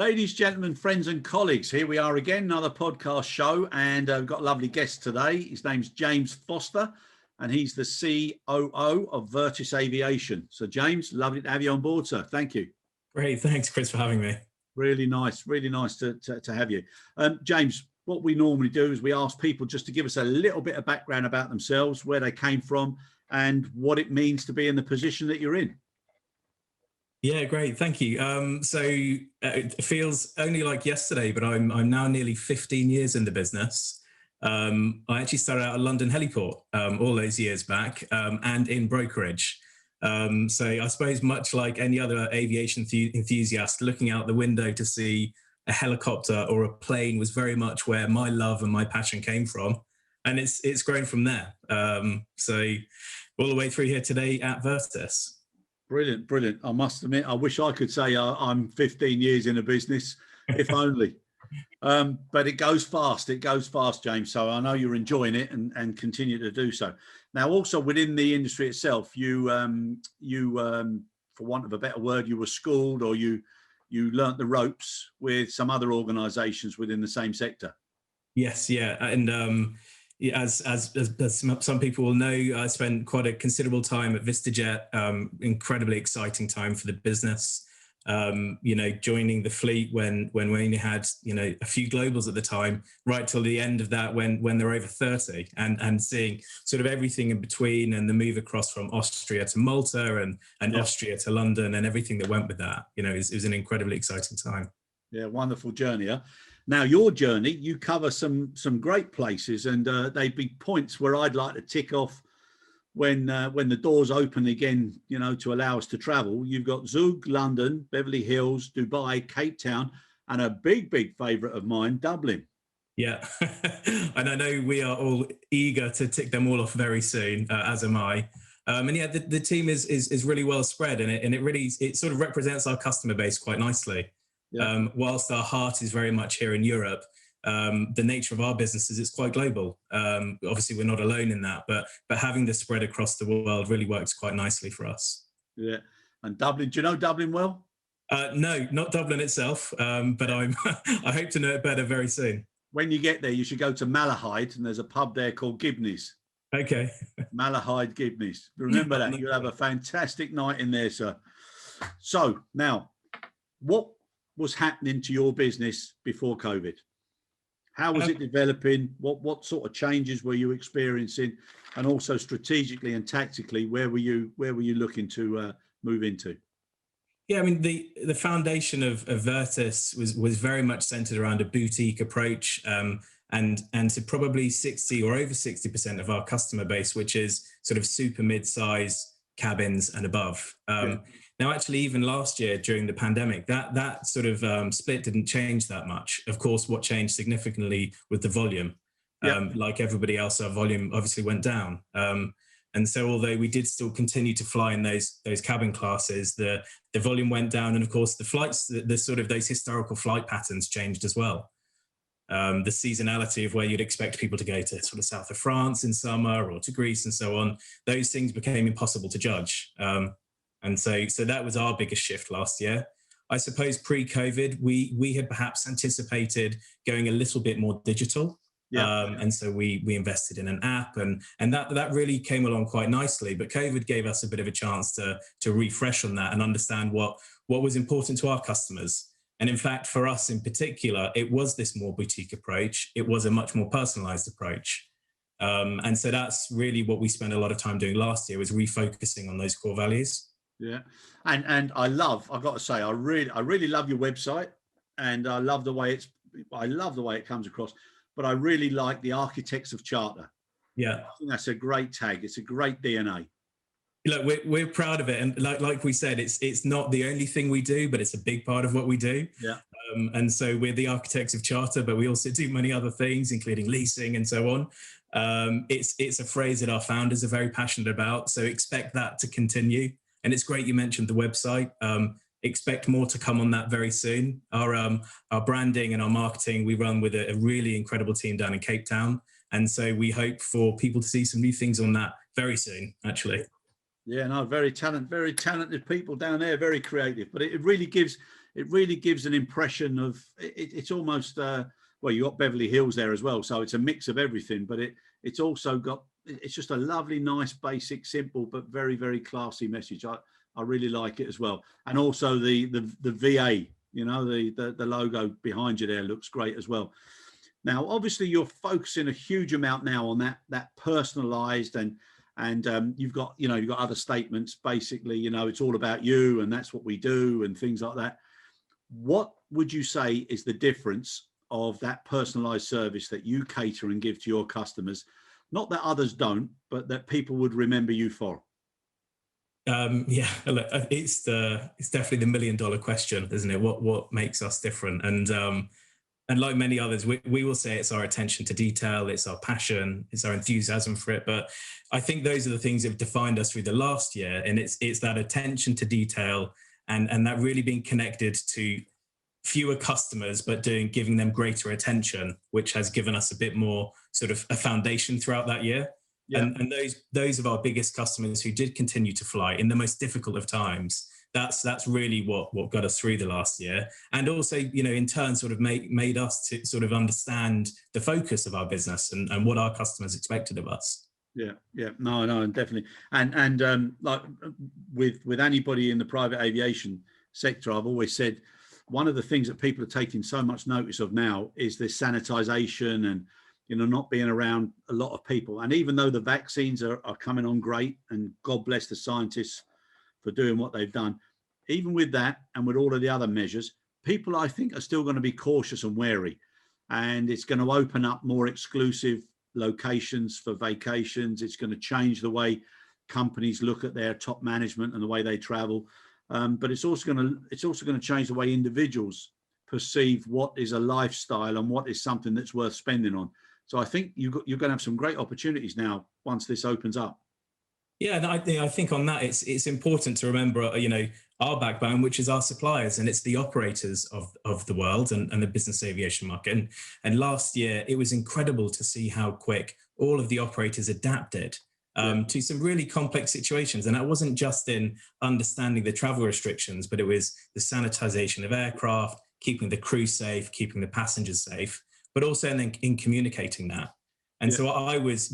Ladies, gentlemen, friends and colleagues, here we are again, another podcast show, and we've got a lovely guest today. His name's James Foster, and he's the COO of Vertis Aviation. So, James, lovely to have you on board, sir. Thank you. Great. Thanks, Chris, for having me. Really nice to have you. James, what we normally do is we ask people just to give us a little bit of background about themselves, where they came from, and what it means to be in the position that you're in. Yeah, great. Thank you. It feels only like yesterday, but I'm now nearly 15 years in the business. I actually started out at London Heliport all those years back and in brokerage. So I suppose much like any other aviation enthusiast, looking out the window to see a helicopter or a plane was very much where my love and my passion came from. And it's grown from there. So all the way through here today at Vertis. Brilliant. I must admit, I wish I could say I'm 15 years in a business, if only. But it goes fast, James. So I know you're enjoying it and continue to do so. Now, also within the industry itself, you for want of a better word, you were schooled or you learnt the ropes with some other organisations within the same sector. Yes, yeah, and as some people will know, I spent quite a considerable time at VistaJet. Incredibly exciting time for the business. Joining the fleet when we only had a few globals at the time, right till the end of that when they're over 30, and seeing sort of everything in between, and the move across from Austria to Malta and Austria to London and everything that went with that. It was an incredibly exciting time. Yeah, wonderful journey. Huh? Now, your journey, you cover some great places, and they'd be points where I'd like to tick off when the doors open again, to allow us to travel. You've got Zug, London, Beverly Hills, Dubai, Cape Town, and a big favourite of mine, Dublin. Yeah, and I know we are all eager to tick them all off very soon, as am I. And yeah, the team is really well spread, and it sort of represents our customer base quite nicely. Yeah. Whilst our heart is very much here in Europe, the nature of our business is it's quite global. Obviously, we're not alone in that, but having this spread across the world really works quite nicely for us. Yeah, and Dublin. Do you know Dublin well? No, not Dublin itself, but I hope to know it better very soon. When you get there, you should go to Malahide, and there's a pub there called Gibney's. Okay. Malahide Gibney's. Remember that. You'll have a fantastic night in there, sir. So now, what was happening to your business before COVID? How was it developing? What sort of changes were you experiencing? And also strategically and tactically, where were you looking to move into? Yeah, I mean, the foundation of Vertis was very much centered around a boutique approach, and to probably 60 or over 60% of our customer base, which is sort of super mid-size cabins and above. Now, actually, even last year during the pandemic, that sort of split didn't change that much. Of course, what changed significantly with the volume. Like everybody else, our volume obviously went down. And so, although we did still continue to fly in those cabin classes, the volume went down, and of course, the flights, the sort of those historical flight patterns changed as well. The seasonality of where you'd expect people to go to sort of south of France in summer or to Greece and so on, those things became impossible to judge. And so that was our biggest shift last year. I suppose pre-COVID, we had perhaps anticipated going a little bit more digital. And so we invested in an app, and that really came along quite nicely. But COVID gave us a bit of a chance to refresh on that and understand what was important to our customers. And in fact, for us in particular, it was this more boutique approach. It was a much more personalized approach. And so that's really what we spent a lot of time doing last year, was refocusing on those core values. Yeah, and I've got to say, I really love your website, and I love the way it comes across. But I really like the architects of charter. Yeah, I think that's a great tag. It's a great DNA. Look, we're proud of it, and like we said, it's not the only thing we do, but it's a big part of what we do. Yeah. And so we're the architects of charter, but we also do many other things, including leasing and so on. It's a phrase that our founders are very passionate about. So expect that to continue. And it's great you mentioned the website. Expect more to come on that very soon. Our branding and our marketing, we run with a really incredible team down in Cape Town. And so we hope for people to see some new things on that very soon, actually. Yeah, no, very talented people down there, very creative. But it really gives it really gives an impression of it's almost well, you got Beverly Hills there as well, so it's a mix of everything, but it's also got, it's just a lovely, nice, basic, simple, but very, very classy message. I really like it as well. And also the VA, you know, the logo behind you there looks great as well. Now, obviously, you're focusing a huge amount now on that personalized, and you've got other statements. Basically, you know, it's all about you, and that's what we do, and things like that. What would you say is the difference of that personalized service that you cater and give to your customers? Not that others don't, but that people would remember you for. Yeah, look, it's definitely the $1 million question, isn't it? What makes us different? And like many others, we will say it's our attention to detail, it's our passion, it's our enthusiasm for it. But I think those are the things that have defined us through the last year. And it's that attention to detail and that really being connected to fewer customers, but giving them greater attention, which has given us a bit more sort of a foundation throughout that year. Yeah. And those of our biggest customers who did continue to fly in the most difficult of times, that's really what got us through the last year. And also, you know, in turn sort of made us to sort of understand the focus of our business and what our customers expected of us. Yeah, no, definitely. And like with anybody in the private aviation sector, I've always said one of the things that people are taking so much notice of now is this sanitization and, you know, not being around a lot of people. And even though the vaccines are coming on great, and God bless the scientists for doing what they've done, even with that and with all of the other measures, people, I think, are still going to be cautious and wary. And it's going to open up more exclusive locations for vacations. It's going to change the way companies look at their top management and the way they travel. But it's also going to change the way individuals perceive what is a lifestyle and what is something that's worth spending on. So I think you're going to have some great opportunities now once this opens up. Yeah, and I think on that, it's important to remember, you know, our backbone, which is our suppliers, and it's the operators of the world and the business aviation market. And last year, it was incredible to see how quick all of the operators adapted to some really complex situations. And that wasn't just in understanding the travel restrictions, but it was the sanitization of aircraft, keeping the crew safe, keeping the passengers safe, but also in communicating that. And so I was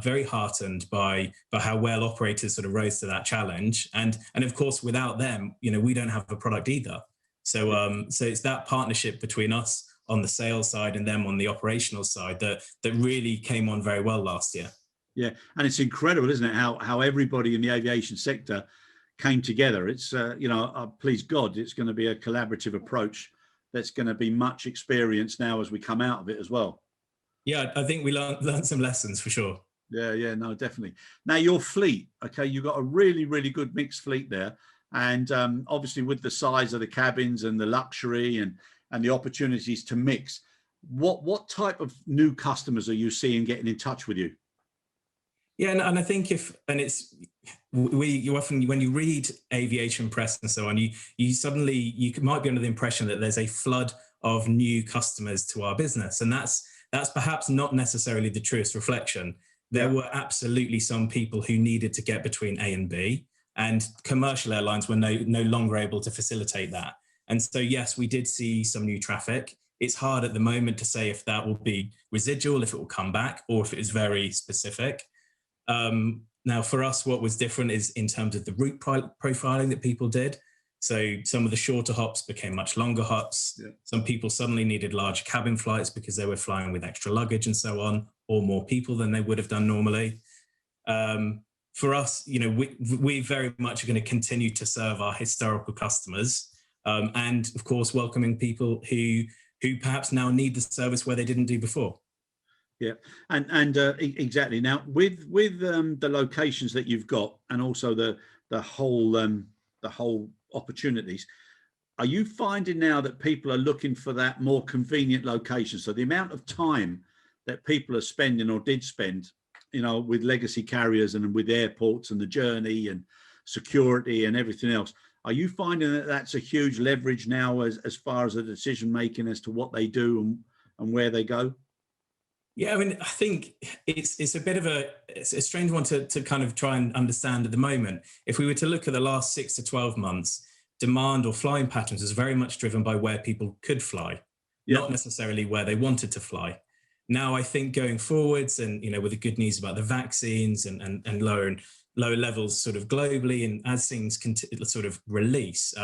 very heartened by how well operators sort of rose to that challenge. And of course, without them, you know, we don't have a product either. So so it's that partnership between us on the sales side and them on the operational side that really came on very well last year. Yeah, and it's incredible, isn't it, how everybody in the aviation sector came together. It's you know, please God, it's going to be a collaborative approach that's going to be much experience now as we come out of it as well. Yeah, I think we learned some lessons for sure. Yeah, no, definitely. Now your fleet, okay, you've got a really, really good mixed fleet there. And obviously with the size of the cabins and the luxury and the opportunities to mix, what type of new customers are you seeing getting in touch with you? Yeah, and I think you often, when you read aviation press and so on, you might be under the impression that there's a flood of new customers to our business. And that's perhaps not necessarily the truest reflection. There were absolutely some people who needed to get between A and B, and commercial airlines were no longer able to facilitate that. And so, yes, we did see some new traffic. It's hard at the moment to say if that will be residual, if it will come back, or if it is very specific. Now, for us, what was different is in terms of the route profiling that people did. So some of the shorter hops became much longer hops. Yeah. Some people suddenly needed larger cabin flights because they were flying with extra luggage and so on, or more people than they would have done normally. For us, you know, we very much are going to continue to serve our historical customers, and of course, welcoming people who perhaps now need the service where they didn't do before. Yeah, and exactly. Now, with the locations that you've got, and also the whole opportunities, are you finding now that people are looking for that more convenient location? So the amount of time that people are spending or did spend, you know, with legacy carriers and with airports and the journey and security and everything else, are you finding that that's a huge leverage now as far as the decision making as to what they do and where they go? Yeah, I mean, I think it's a bit of a strange one to kind of try and understand at the moment. If we were to look at the last 6 to 12 months, demand or flying patterns was very much driven by where people could fly, not necessarily where they wanted to fly. Now, I think going forwards, and with the good news about the vaccines and lower levels sort of globally, and as things sort of release,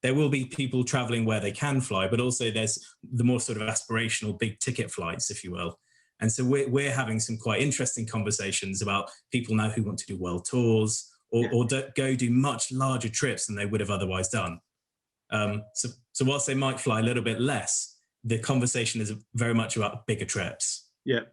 there will be people traveling where they can fly, but also there's the more sort of aspirational big ticket flights, if you will. And so we're having some quite interesting conversations about people now who want to do world tours or go do much larger trips than they would have otherwise done. So whilst they might fly a little bit less, the conversation is very much about bigger trips. No,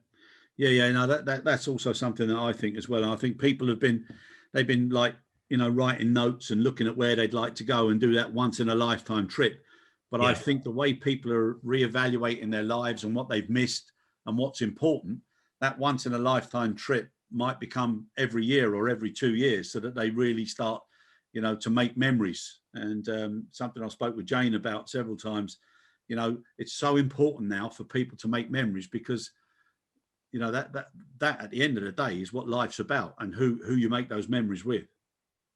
that's also something that I think as well. And I think people they've been like, writing notes and looking at where they'd like to go and do that once in a lifetime trip. But I think the way people are reevaluating their lives and what they've missed and what's important, that once in a lifetime trip might become every year or every 2 years, so that they really start, to make memories. And something I spoke with Jane about several times, it's so important now for people to make memories, because that at the end of the day is what life's about, and who you make those memories with.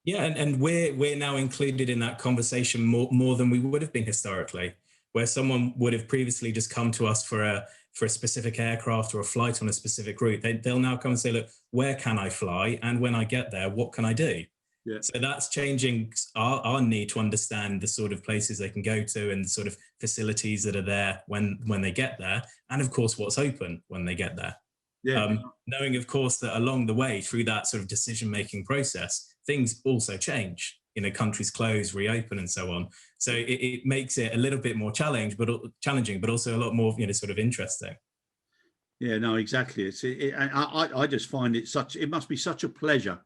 Yeah, and we're now included in that conversation more than we would have been historically, where someone would have previously just come to us for a specific aircraft or a flight on a specific route. They'll now come and say, look, where can I fly? And when I get there, what can I do? Yeah. So that's changing our need to understand the sort of places they can go to and the sort of facilities that are there when they get there. And of course, what's open when they get there. Yeah. Knowing, of course, that along the way through that sort of decision-making process, things also change. Countries close, reopen, and so on. So it makes it a little bit more challenging, but also a lot more, sort of interesting. Yeah, no, exactly. I just find it must be such a pleasure,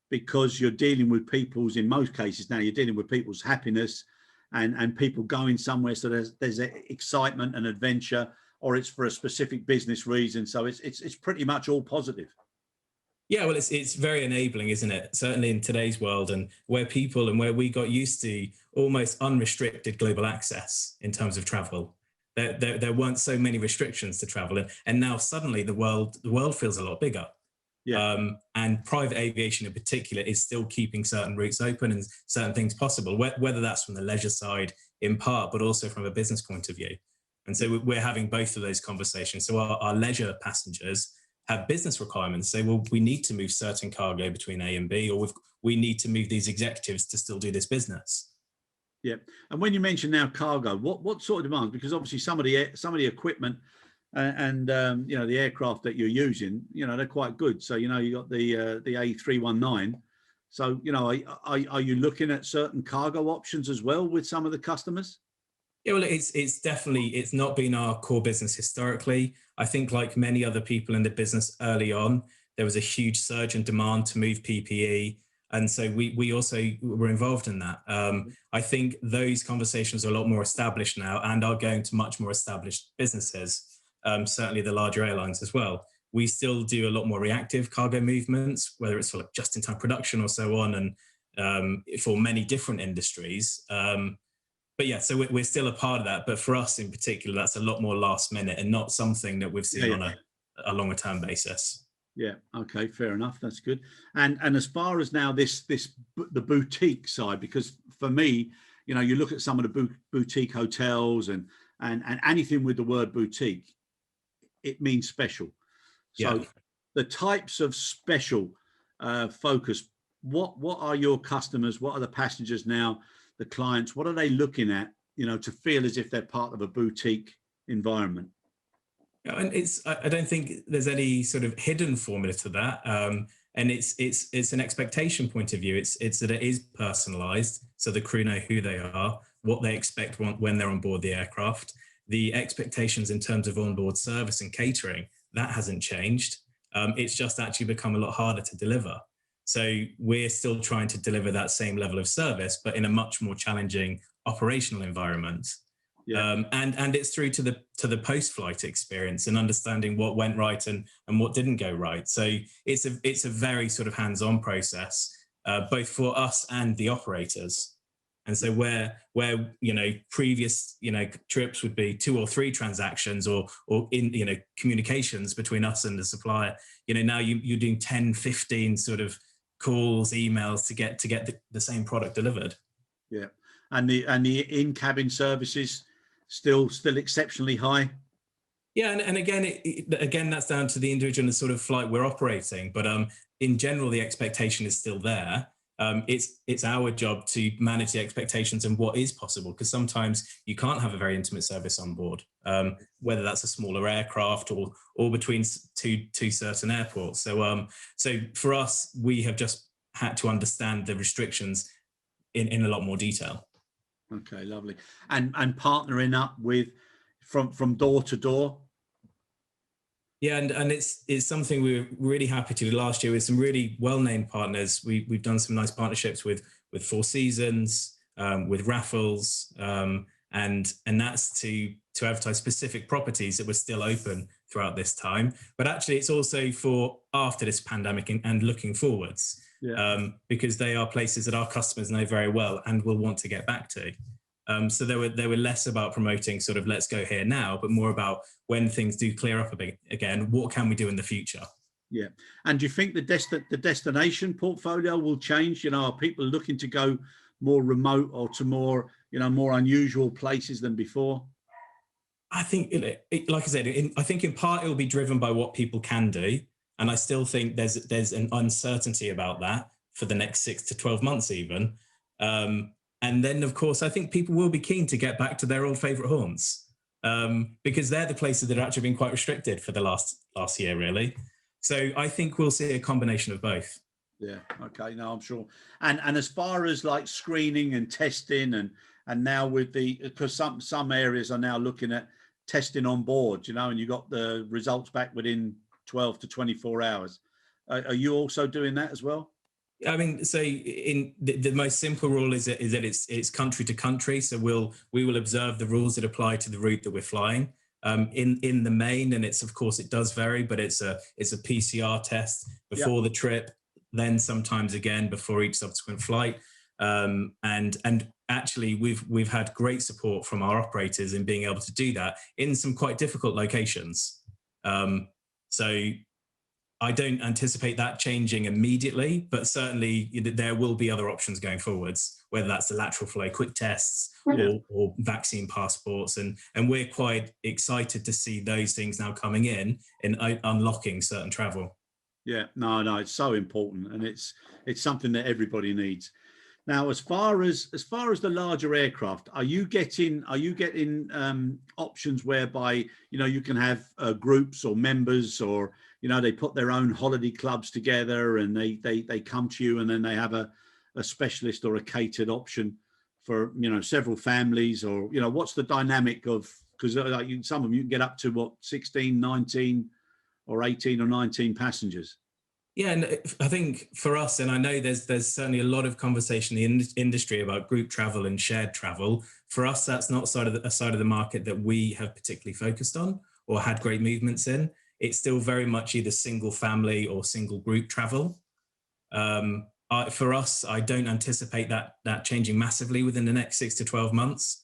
because you're dealing with people's, in most cases now, you're dealing with people's happiness and people going somewhere. So there's excitement and adventure, or it's for a specific business reason. So it's pretty much all positive. Yeah, well, it's very enabling, isn't it? Certainly in today's world, and where we got used to almost unrestricted global access in terms of travel. There weren't so many restrictions to travel, and now suddenly the world feels a lot bigger. Yeah. And private aviation in particular is still keeping certain routes open and certain things possible, whether that's from the leisure side in part, but also from a business point of view. And so we're having both of those conversations. So our leisure passengers have business requirements. Say, well, we need to move certain cargo between A and B, or we need to move these executives to still do this business. Yeah. And when you mention now cargo, what sort of demands? Because obviously some of the equipment and the aircraft that you're using, they're quite good. So you got the A319. So are you looking at certain cargo options as well with some of the customers? Yeah, well, it's not been our core business historically. I think like many other people in the business early on, there was a huge surge in demand to move PPE. And so we also were involved in that. I think those conversations are a lot more established now and are going to much more established businesses, certainly the larger airlines as well. We still do a lot more reactive cargo movements, whether it's for like just-in-time production or so on, and for many different industries. But yeah, so we're still a part of that. But for us in particular, that's a lot more last minute and not something that we've seen on a longer term basis. Yeah. Okay. Fair enough. That's good. And as far as now the boutique side, because for me, you look at some of the boutique hotels and anything with the word boutique, it means special. So the types of special focus, what are your customers? What are the passengers now? The clients, what are they looking at, to feel as if they're part of a boutique environment? And I don't think there's any sort of hidden formula to that. And it's an expectation point of view. It's that it is personalized. So the crew know who they are, what they expect when they're on board the aircraft. The expectations in terms of onboard service and catering, that hasn't changed. It's just actually become a lot harder to deliver. So we're still trying to deliver that same level of service, but in a much more challenging operational environment. Yeah. And it's through to the post-flight experience and understanding what went right and what didn't go right. So it's a very sort of hands-on process, both for us and the operators. And so where previous trips would be 2 or 3 transactions or in communications between us and the supplier, now you're doing 10, 15 sort of calls, emails to get the same product delivered. Yeah. and the in-cabin services still exceptionally high. Yeah, and again, again, that's down to the individual and the sort of flight we're operating. But in general, the expectation is still there. It's our job to manage the expectations and what is possible, because sometimes you can't have a very intimate service on board, whether that's a smaller aircraft or between two certain airports. So for us, we have just had to understand the restrictions in a lot more detail. Okay, lovely. And partnering up with from door to door. Yeah, and it's something we were really happy to do last year with some really well-named partners. We've done some nice partnerships with Four Seasons, with Raffles, and that's to advertise specific properties that were still open throughout this time. But actually, it's also for after this pandemic and looking forwards, because they are places that our customers know very well and will want to get back to. So they were less about promoting sort of let's go here now, but more about when things do clear up a bit again, what can we do in the future? Yeah. And do you think the destination portfolio will change? You know, are people looking to go more remote or to more, more unusual places than before? I think, like I said, I think in part it will be driven by what people can do. And I still think there's an uncertainty about that for the next 6 to 12 months even. And then, of course, I think people will be keen to get back to their old favourite haunts, because they're the places that have actually been quite restricted for the last year, really. So I think we'll see a combination of both. Yeah. Okay. No, I'm sure. And as far as like screening and testing and now with because some areas are now looking at testing on board, and you got the results back within 12 to 24 hours. Are you also doing that as well? I mean, so in the most simple rule is that it's country to country. So we will observe the rules that apply to the route that we're flying. In the main, and it does vary, but it's a PCR test before the trip, then sometimes again before each subsequent flight. And actually we've had great support from our operators in being able to do that in some quite difficult locations. So I don't anticipate that changing immediately, but certainly there will be other options going forwards, whether that's the lateral flow quick tests or vaccine passports. And we're quite excited to see those things now coming in unlocking certain travel. Yeah, no, it's so important, and it's something that everybody needs. Now, as far as the larger aircraft, are you getting options whereby you can have groups or members, or they put their own holiday clubs together and they come to you and then they have a specialist or a catered option for several families, or what's the dynamic of, because like some of them you can get up to what 16, 19 or 18 or 19 passengers. Yeah, and I think for us, and I know there's certainly a lot of conversation in the industry about group travel and shared travel. For us, that's not a side of the market that we have particularly focused on or had great movements in. It's still very much either single family or single group travel. For us, I don't anticipate that changing massively within the next 6 to 12 months.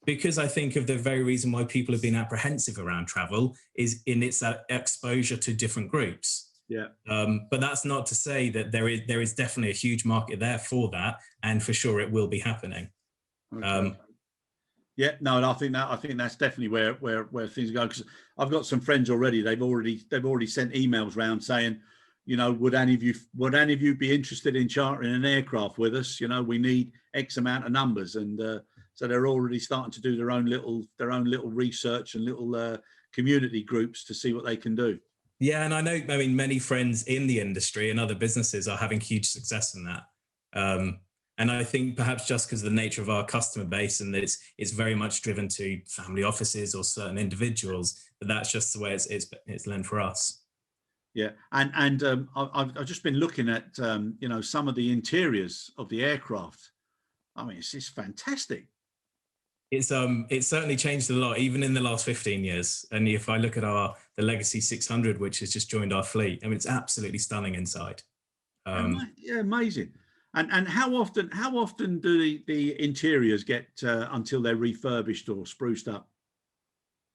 Because I think of the very reason why people have been apprehensive around travel is in its exposure to different groups. Yeah. But that's not to say that there is definitely a huge market there for that, and for sure it will be happening. Okay. Yeah, no, and I think that's definitely where things go. Because I've got some friends already. They've already sent emails round saying, would any of you be interested in chartering an aircraft with us? We need X amount of numbers, and so they're already starting to do their own little research and little community groups to see what they can do. Yeah, and I mean, many friends in the industry and other businesses are having huge success in that. And I think perhaps just because of the nature of our customer base and that it's very much driven to family offices or certain individuals, that's just the way it's lent for us. Yeah, and I've just been looking at some of the interiors of the aircraft. I mean, it's just fantastic. It's certainly changed a lot, even in the last 15 years. And if I look at the Legacy 600, which has just joined our fleet, I mean, it's absolutely stunning inside. Yeah, amazing. And how often do the interiors get until they're refurbished or spruced up?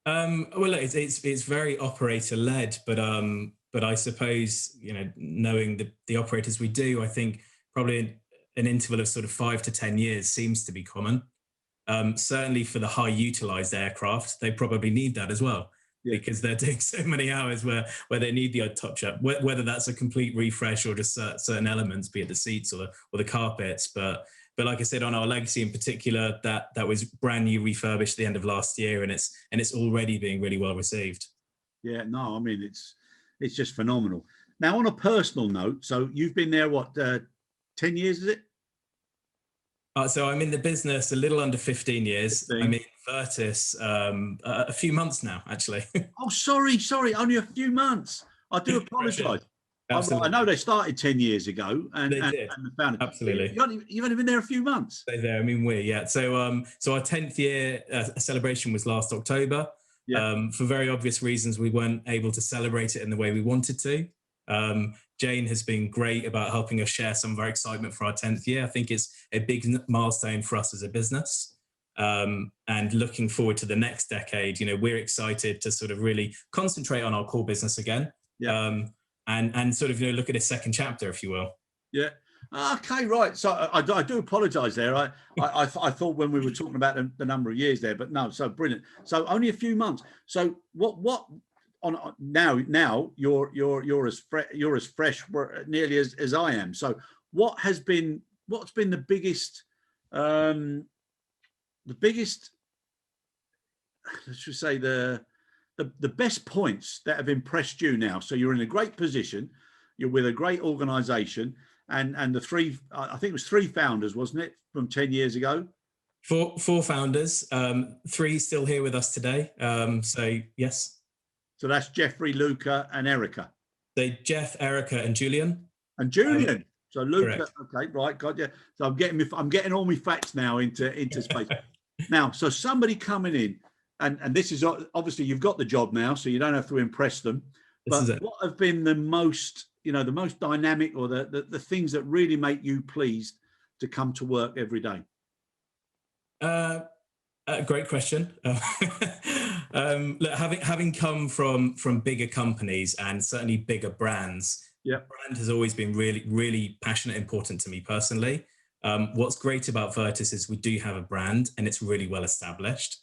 Well, it's very operator led, but I suppose knowing the operators we do, I think probably an interval of sort of 5 to 10 years seems to be common. Certainly for the high utilized aircraft, they probably need that as well, because they're doing so many hours where they need the odd touch up, whether that's a complete refresh or just certain elements, be it the seats or the carpets. But like I said, on our legacy in particular, that was brand new, refurbished at the end of last year, and it's already being really well received. Yeah, no, I mean, it's just phenomenal. Now, on a personal note, so you've been there, what, 10 years, is it? So I'm in the business a little under 15 years. 15. I'm in Vertis a few months now, actually. Oh, sorry, only a few months. I do apologise. I know they started 10 years ago, and they did. And found it. Absolutely. You've only been there a few months. There, I mean, So our 10th year celebration was last October. Yeah. For very obvious reasons, we weren't able to celebrate it in the way we wanted to. Jane has been great about helping us share some of our excitement for our 10th year. I think it's a big milestone for us as a business. And looking forward to the next decade, we're excited to sort of really concentrate on our core business again. Yeah. And sort of, look at a second chapter, if you will. Yeah. Okay, right. So I do apologise there. I thought when we were talking about the number of years there, but no. So brilliant. So only a few months. So what on now you're as fresh nearly as I am. So what's been the biggest let's just say the best points that have impressed you now? So you're in a great position, you're with a great organisation, and the three, I think it was 3 founders, wasn't it, from 10 years ago? Four founders, 3 still here with us today. So yes. So that's Jeffrey, Luca, and Erica. So Jeff, Erica, and Julian. And Julian. So Luca. Correct. Okay, right, got you. So I'm getting all my facts now into space. Now, so somebody coming in, and this is obviously you've got the job now, so you don't have to impress them. But what have been the most, the most dynamic, or the things that really make you pleased to come to work every day? Great question. Look, having come from bigger companies and certainly bigger brands, brand has always been really, really passionate, important to me personally. What's great about Vertis is we do have a brand, and it's really well established.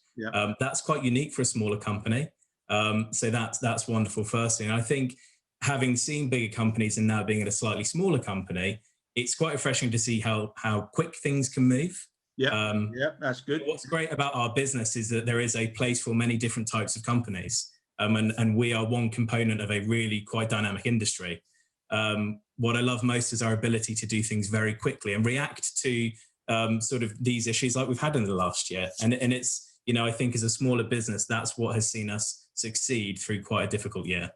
That's quite unique for a smaller company. So that's wonderful, firstly. And I think having seen bigger companies and now being at a slightly smaller company, it's quite refreshing to see how quick things can move. Yeah, that's good. What's great about our business is that there is a place for many different types of companies, and we are one component of a really quite dynamic industry. What I love most is our ability to do things very quickly and react to sort of these issues like we've had in the last year. And it's, I think as a smaller business, that's what has seen us succeed through quite a difficult year.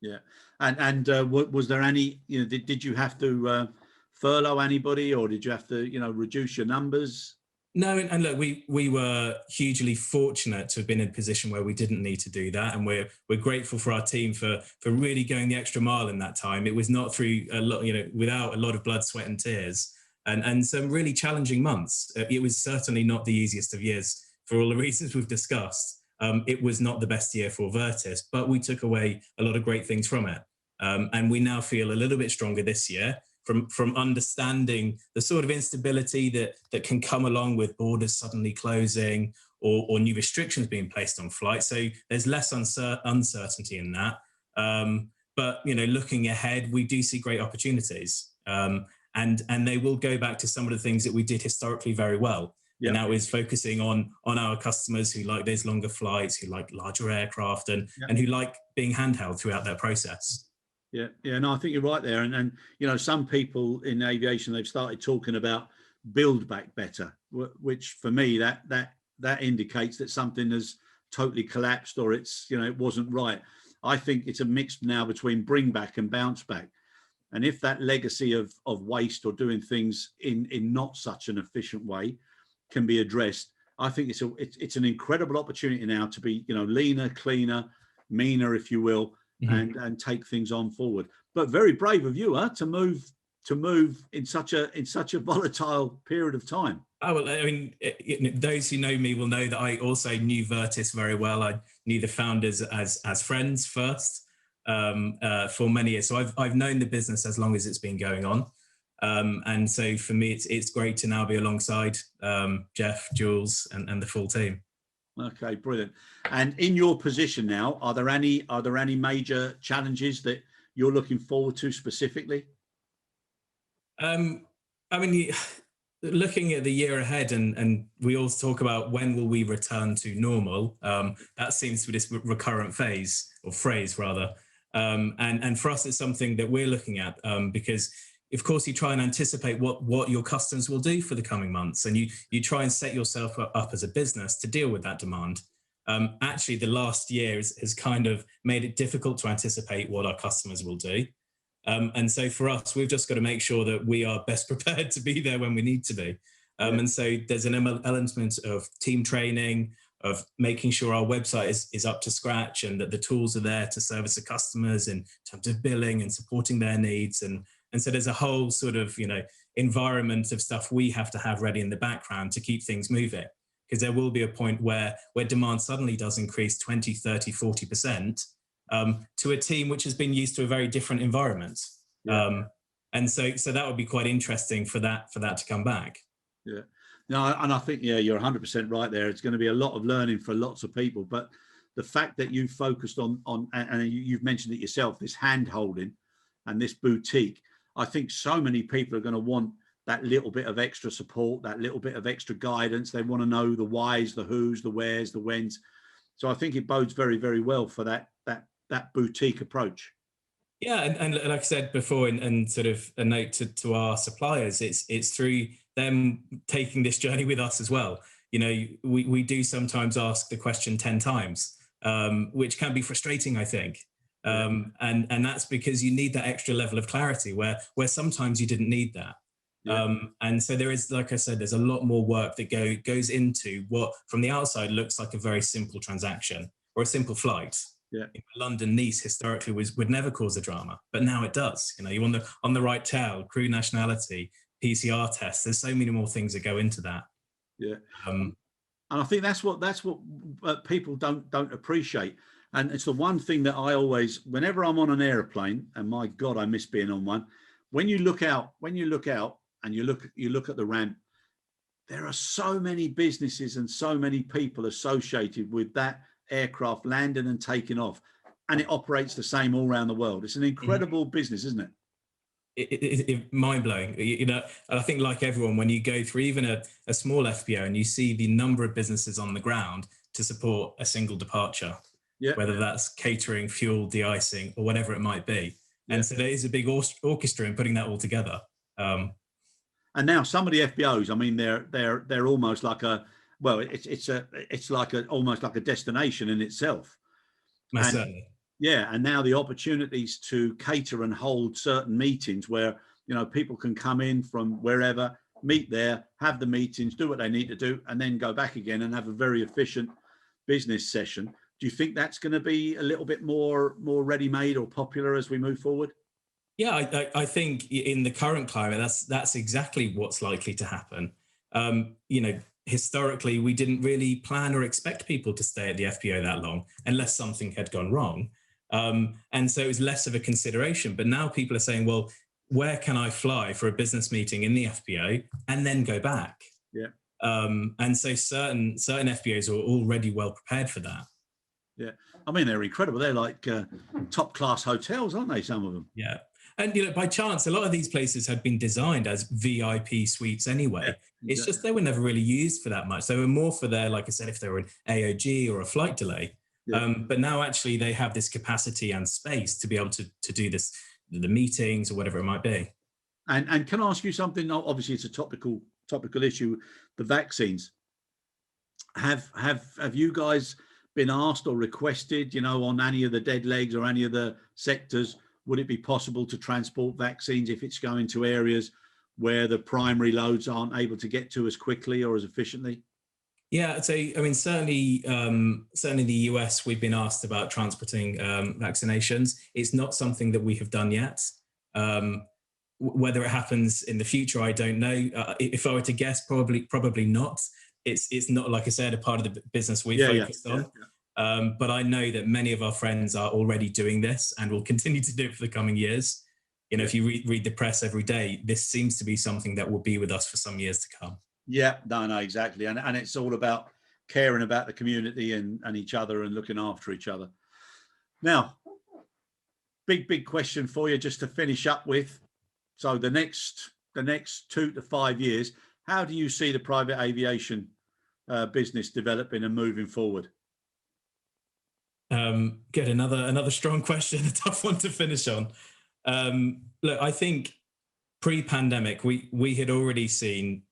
Yeah. And was there any, did you have to furlough anybody, or did you have to, reduce your numbers? No, and look, we were hugely fortunate to have been in a position where we didn't need to do that, and we're grateful for our team for really going the extra mile in that time. It was not through a lot, without a lot of blood, sweat, and tears, and some really challenging months. It was certainly not the easiest of years for all the reasons we've discussed. It was not the best year for Vertis, but we took away a lot of great things from it, and we now feel a little bit stronger this year. From understanding the sort of instability that can come along with borders suddenly closing or new restrictions being placed on flights. So there's less uncertainty in that. But, looking ahead, we do see great opportunities. And they will go back to some of the things that we did historically very well. Yeah. And that is focusing on our customers who like those longer flights, who like larger aircraft, and who like being handheld throughout that process. Yeah, no, I think you're right there. And some people in aviation, they've started talking about build back better, which for me, that indicates that something has totally collapsed, or it's, it wasn't right. I think it's a mix now between bring back and bounce back. And if that legacy of waste or doing things in not such an efficient way can be addressed, I think it's an incredible opportunity now to be, leaner, cleaner, meaner, if you will, and take things on forward. But very brave of you, to move in such a volatile period of time. Oh, well, I mean, those who know me will know that I also knew Vertis very well. I knew the founders as friends first for many years. So I've known the business as long as it's been going on. And so for me, it's great to now be alongside Jeff, Jules, and the full team. Okay, brilliant. And in your position now, are there any major challenges that you're looking forward to specifically? I mean, looking at the year ahead, and we all talk about when will we return to normal. That seems to be this recurrent phase or phrase rather. And for us, it's something that we're looking at because, of course, you try and anticipate what your customers will do for the coming months, and you try and set yourself up as a business to deal with that demand. Actually, the last year has kind of made it difficult to anticipate what our customers will do. And so for us, we've just got to make sure that we are best prepared to be there when we need to be. And so there's an element of team training, of making sure our website is up to scratch and that the tools are there to service the customers in terms of billing and supporting their needs. And so there's a whole sort of, environment of stuff we have to have ready in the background to keep things moving. Because there will be a point where demand suddenly does increase 20, 30, 40%. To a team which has been used to a very different environment. And so that would be quite interesting for that to come back. Yeah. No, and I think, you're 100% right there. It's going to be a lot of learning for lots of people, but the fact that you've focused on and you've mentioned it yourself, this hand holding and this boutique, I think so many people are going to want that little bit of extra support, that little bit of extra guidance. They want to know the whys, the whos, the wheres, the whens. So I think it bodes very, very well for that boutique approach. Yeah, and like I said before, and sort of a note to our suppliers, it's through them taking this journey with us as well. We do sometimes ask the question 10 times, which can be frustrating, I think. And that's because you need that extra level of clarity where sometimes you didn't need that. And so there is, like I said, there's a lot more work that goes into what from the outside looks like a very simple transaction or a simple flight. London Nice historically would never cause a drama, but now it does. You're on the right tail, crew nationality, PCR tests. There's so many more things that go into that. And I think that's what people don't appreciate. And it's the one thing that I always, whenever I'm on an airplane, and my God, I miss being on one. When you look out and you look at the ramp, there are so many businesses and so many people associated with that aircraft landing and taking off, and it operates the same all around the world. It's an incredible business, isn't it? It's mind-blowing. And I think, like everyone, when you go through even a small FBO and you see the number of businesses on the ground to support a single departure, whether that's catering, fuel, de-icing, or whatever it might be. And so there is a big orchestra in putting that all together. And now some of the FBOs, I mean, they're almost like it's like almost like a destination in itself. Certainly. And now the opportunities to cater and hold certain meetings where people can come in from wherever, meet there, have the meetings, do what they need to do, and then go back again and have a very efficient business session. Do you think that's going to be a little bit more ready-made or popular as we move forward? Yeah, I think in the current climate, that's exactly what's likely to happen. Historically, we didn't really plan or expect people to stay at the FBO that long unless something had gone wrong. And so it was less of a consideration. But now people are saying, well, where can I fly for a business meeting in the FBO and then go back? And so certain FBOs are already well prepared for that. I mean, they're incredible. They're like top class hotels, aren't they? Some of them. And by chance, a lot of these places had been designed as VIP suites anyway. It's just they were never really used for that much. They were more for their, like I said, if they were an AOG or a flight delay. But now actually they have this capacity and space to be able to do this, the meetings or whatever it might be. And can I ask you something? Obviously, it's a topical issue. The vaccines. Have you guys been asked or requested, on any of the dead legs or any of the sectors? Would it be possible to transport vaccines if it's going to areas where the primary loads aren't able to get to as quickly or as efficiently? Yeah, so I mean, certainly the US, we've been asked about transporting vaccinations. It's not something that we have done yet. Whether it happens in the future, I don't know. If I were to guess, probably not. It's not, like I said, a part of the business we focused on. But I know that many of our friends are already doing this and will continue to do it for the coming years. you know, if you read the press every day, this seems to be something that will be with us for some years to come. Yeah, no, exactly. And it's all about caring about the community and each other and looking after each other. Now, big question for you just to finish up with. So the next 2 to 5 years, how do you see the private aviation business developing and moving forward? Good. Another strong question, a tough one to finish on. Look, I think pre-pandemic, we had already seen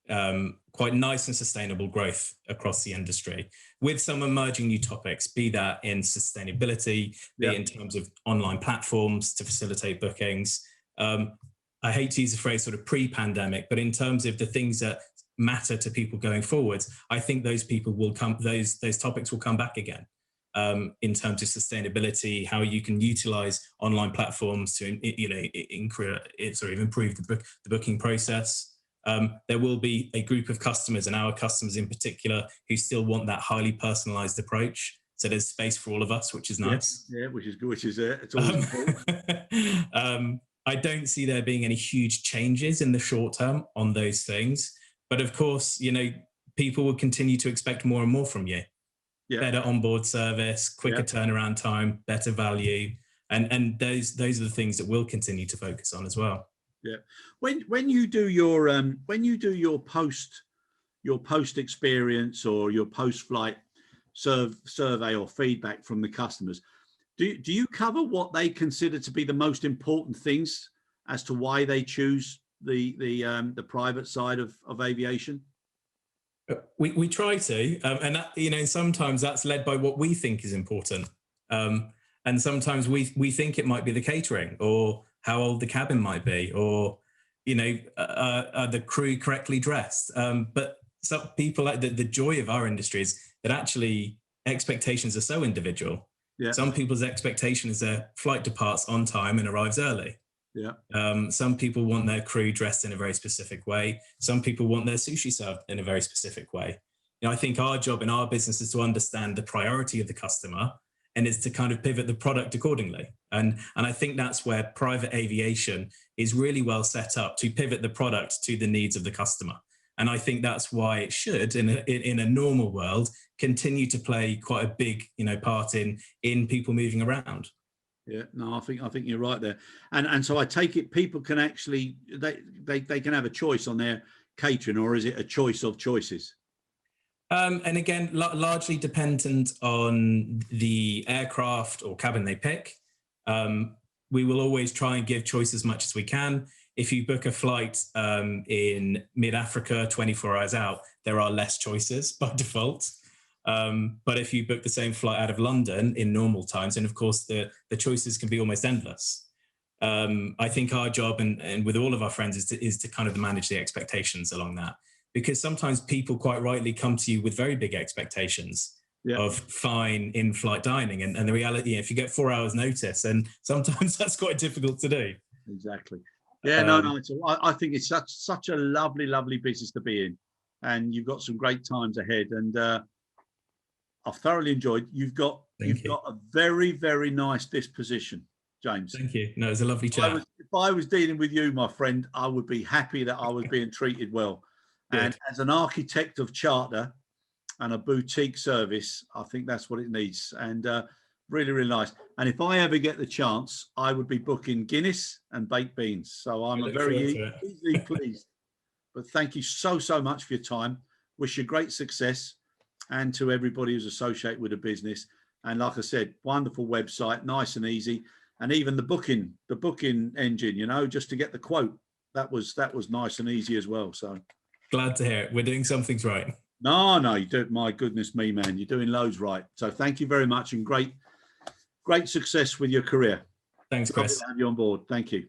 quite nice and sustainable growth across the industry with some emerging new topics, be that in sustainability, be it in terms of online platforms to facilitate bookings. I hate to use the phrase sort of pre-pandemic, but in terms of the things that matter to people going forwards, I think those topics will come back again. In terms of sustainability, how you can utilize online platforms to improve the booking process. There will be a group of customers, and our customers in particular, who still want that highly personalized approach. So there's space for all of us, which is nice. Yeah, which is good. It's always important. I don't see there being any huge changes in the short term on those things, but of course, you know, people will continue to expect more and more from you. Yeah. Better onboard service, quicker turnaround time, better value, and those are the things that we'll continue to focus on as well. Yeah. When you do your post experience or your post flight survey or feedback from the customers, do you cover what they consider to be the most important things as to why they choose the private side of aviation? We try to, and that, you know, sometimes that's led by what we think is important, and sometimes we think it might be the catering or how old the cabin might be, or, you know, are the crew correctly dressed. But some people, like the joy of our industry is that actually expectations are so individual. Yeah. Some people's expectation is their flight departs on time and arrives early. Yeah. Some people want their crew dressed in a very specific way. Some people want their sushi served in a very specific way. You know, I think our job in our business is to understand the priority of the customer, and is to kind of pivot the product accordingly. And I think that's where private aviation is really well set up to pivot the product to the needs of the customer. And I think that's why it should, in a normal world, continue to play quite a big, you know, part in people moving around. Yeah, no, I think you're right there, and so I take it people can actually they can have a choice on their catering, or is it a choice of choices? And again, largely dependent on the aircraft or cabin they pick. We will always try and give choice as much as we can. If you book a flight in mid-Africa, 24 hours out, there are less choices by default. But if you book the same flight out of London in normal times, and of course the choices can be almost endless. I think our job and with all of our friends is to kind of manage the expectations along that, because sometimes people quite rightly come to you with very big expectations of fine in-flight dining, and the reality, if you get 4 hours notice, and sometimes that's quite difficult to do. Exactly. Yeah, no. I think it's such a lovely business to be in, and you've got some great times ahead. And I've thoroughly enjoyed. You've got a very, very nice disposition, James. Thank you. No, it was a lovely chat. If I was dealing with you, my friend, I would be happy that I was being treated well. Good. And as an architect of charter and a boutique service, I think that's what it needs. And really, really nice. And if I ever get the chance, I would be booking Guinness and baked beans. So I'm very easily pleased. But thank you so much for your time. Wish you great success, and to everybody who's associated with the business. And like I said, wonderful website, nice and easy. And even the booking engine, you know, just to get the quote, that was nice and easy as well. So glad to hear it. We're doing some things right. No, you do. My goodness me, man, you're doing loads right. So thank you very much, and great success with your career. Thanks, Chris. Glad to have you on board. Thank you.